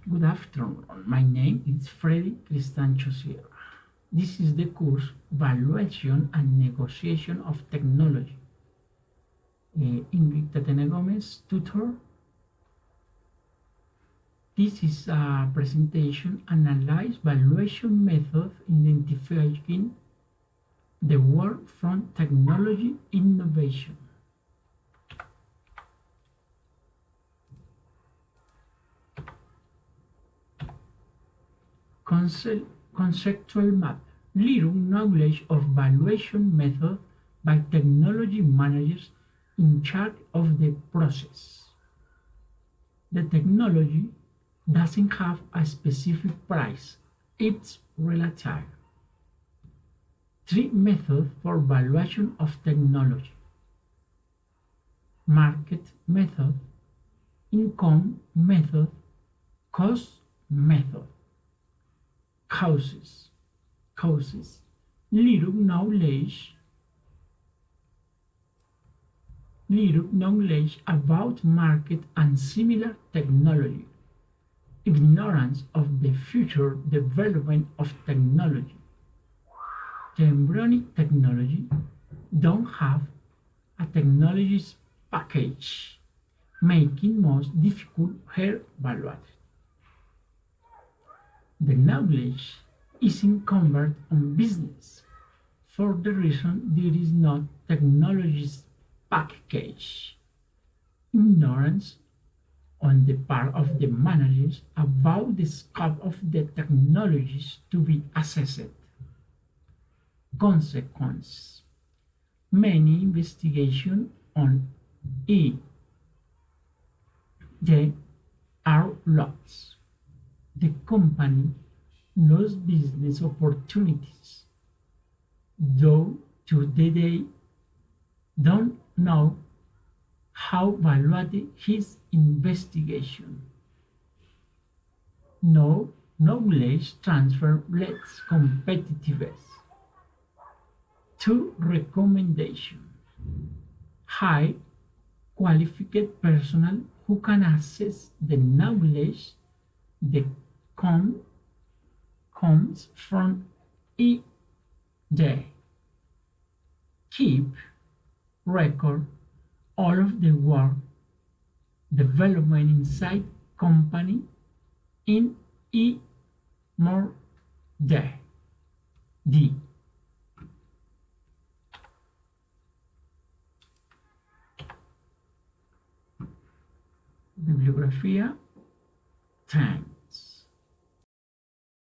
Good afternoon. My name is Freddy Cristancho Sierra. This is the course Valuation and Negotiation of Technology. Ingrid Tatena Gomez, tutor. This is a presentation Analyze valuation method identifying the work from technology innovation. Conceptual map. Little knowledge of valuation method by technology managers in charge of the process. The technology doesn't have a specific price, it's relative. Three methods for valuation of technology: market method, income method, cost method. Causes. Little knowledge about market and similar technology. Ignorance of the future development of technology. The embryonic technology don't have a technologies package, making most difficult her evaluation. The knowledge is incumbent on business. For the reason there is no technologies package. Ignorance on the part of the managers about the scope of the technologies to be assessed. Consequence. Many investigations on E. They are lost. The company lost business opportunities, though today they don't know how evaluate his investigation. No knowledge transfer less competitiveness. Two recommendations: high qualified personnel who can access the knowledge that comes from EJ. Keep record all of the work development inside company in more day. D. Bibliografía. Time.